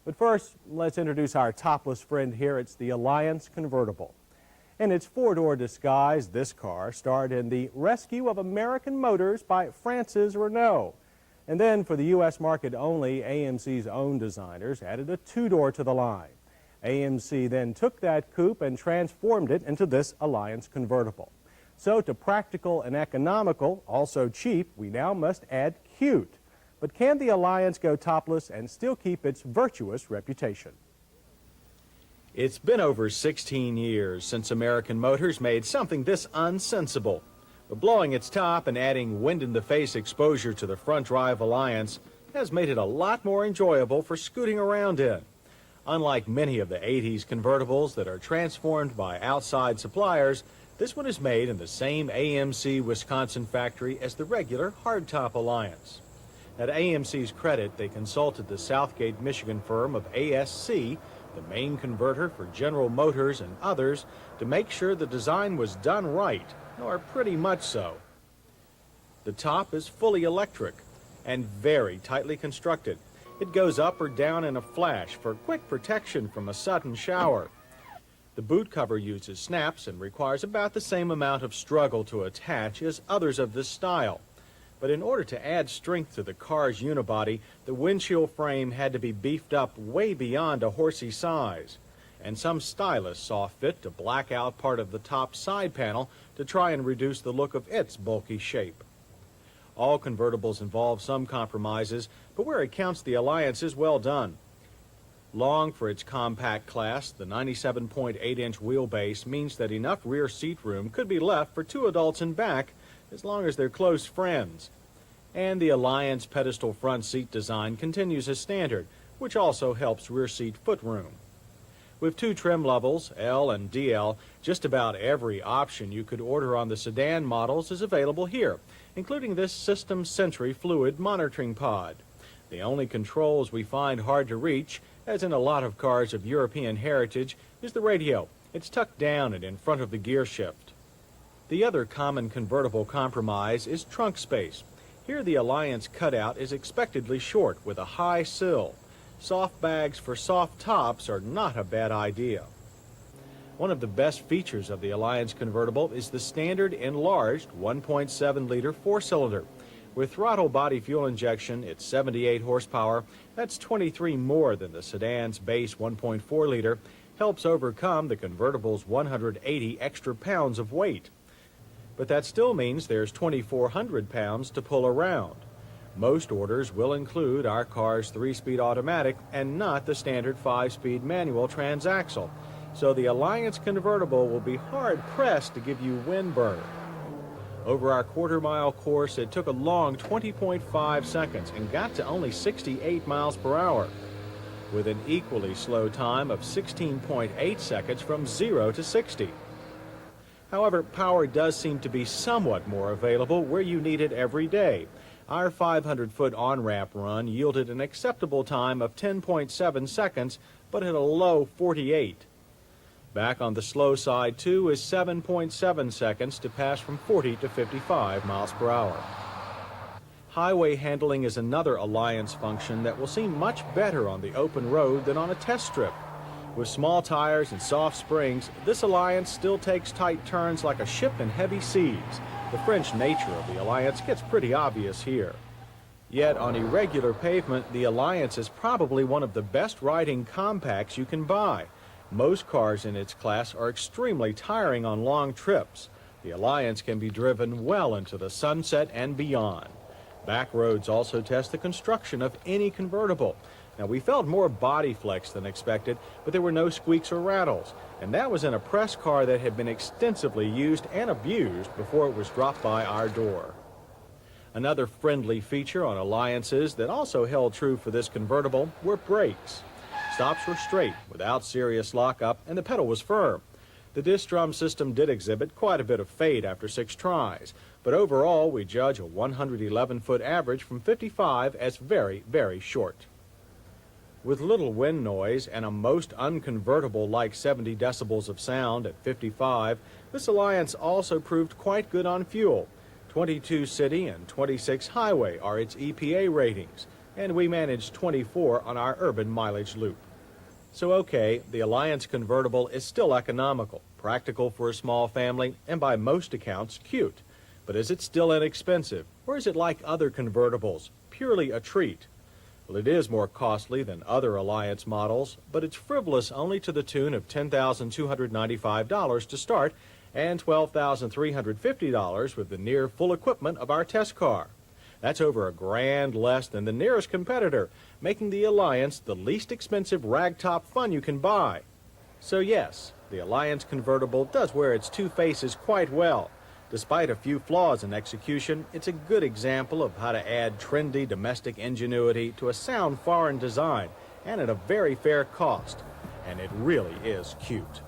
But first, let's introduce our topless friend here. It's the Alliance Convertible. In its four-door disguise, this car starred in the rescue of American motors by France's Renault. And then for the U.S. market only, AMC's own designers added a two-door to the line. AMC then took that coupe and transformed it into this Alliance Convertible. So to practical and economical, also cheap, we now must add cute. But can the Alliance go topless and still keep its virtuous reputation? It's been over 16 years since American Motors made something this unsensible. But blowing its top and adding wind-in-the-face exposure to the front drive Alliance has made it a lot more enjoyable for scooting around in. Unlike many of the 80s convertibles that are transformed by outside suppliers, this one is made in the same AMC Wisconsin factory as the regular hardtop Alliance. At AMC's credit, they consulted the Southgate, Michigan firm of ASC, the main converter for General Motors and others, to make sure the design was done right, or pretty much so. The top is fully electric and very tightly constructed. It goes up or down in a flash for quick protection from a sudden shower. The boot cover uses snaps and requires about the same amount of struggle to attach as others of this style. But in order to add strength to the car's unibody, the windshield frame had to be beefed up way beyond a horsey size. And some stylists saw fit to black out part of the top side panel to try and reduce the look of its bulky shape. All convertibles involve some compromises, but where it counts, the Alliance is well done. Long for its compact class, the 97.8-inch wheelbase means that enough rear seat room could be left for two adults in back, as long as they're close friends. And the Alliance pedestal front seat design continues as standard, which also helps rear seat footroom. With two trim levels, L and DL, just about every option you could order on the sedan models is available here, including this System Sentry fluid monitoring pod. The only controls we find hard to reach, as in a lot of cars of European heritage, is the radio. It's tucked down and in front of the gear shift. The other common convertible compromise is trunk space. Here the Alliance cutout is expectedly short with a high sill. Soft bags for soft tops are not a bad idea. One of the best features of the Alliance convertible is the standard enlarged 1.7-liter four-cylinder. With throttle body fuel injection, it's 78 horsepower. That's 23 more than the sedan's base 1.4-liter, helps overcome the convertible's 180 extra pounds of weight. But that still means there's 2,400 pounds to pull around. Most orders will include our car's 3-speed automatic and not the standard 5-speed manual transaxle, so the Alliance convertible will be hard-pressed to give you windburn. Over our quarter-mile course, it took a long 20.5 seconds and got to only 68 miles per hour, with an equally slow time of 16.8 seconds from 0 to 60. However, power does seem to be somewhat more available where you need it every day. Our 500-foot on-ramp run yielded an acceptable time of 10.7 seconds, but at a low 48. Back on the slow side, too, is 7.7 seconds to pass from 40 to 55 miles per hour. Highway handling is another Alliance function that will seem much better on the open road than on a test strip. With small tires and soft springs, this Alliance still takes tight turns like a ship in heavy seas. The French nature of the Alliance gets pretty obvious here. Yet on irregular pavement, the Alliance is probably one of the best riding compacts you can buy. Most cars in its class are extremely tiring on long trips. The Alliance can be driven well into the sunset and beyond. Back roads also test the construction of any convertible. Now, we felt more body flex than expected, but there were no squeaks or rattles, and that was in a press car that had been extensively used and abused before it was dropped by our door. Another friendly feature on Alliances that also held true for this convertible were brakes. Stops were straight, without serious lockup, and the pedal was firm. The disc drum system did exhibit quite a bit of fade after 6 tries, but overall we judge a 111-foot average from 55 as very, very short. With little wind noise and a most unconvertible-like 70 decibels of sound at 55, this Alliance also proved quite good on fuel. 22 city and 26 highway are its EPA ratings, and we manage 24 on our urban mileage loop. So okay, the Alliance Convertible is still economical, practical for a small family, and by most accounts, cute. But is it still inexpensive, or is it like other convertibles, purely a treat? Well, it is more costly than other Alliance models, but it's frivolous only to the tune of $10,295 to start and $12,350 with the near full equipment of our test car. That's over $1,000 less than the nearest competitor, making the Alliance the least expensive ragtop fun you can buy. So yes, the Alliance Convertible does wear its two faces quite well. Despite a few flaws in execution, it's a good example of how to add trendy domestic ingenuity to a sound foreign design and at a very fair cost. And it really is cute.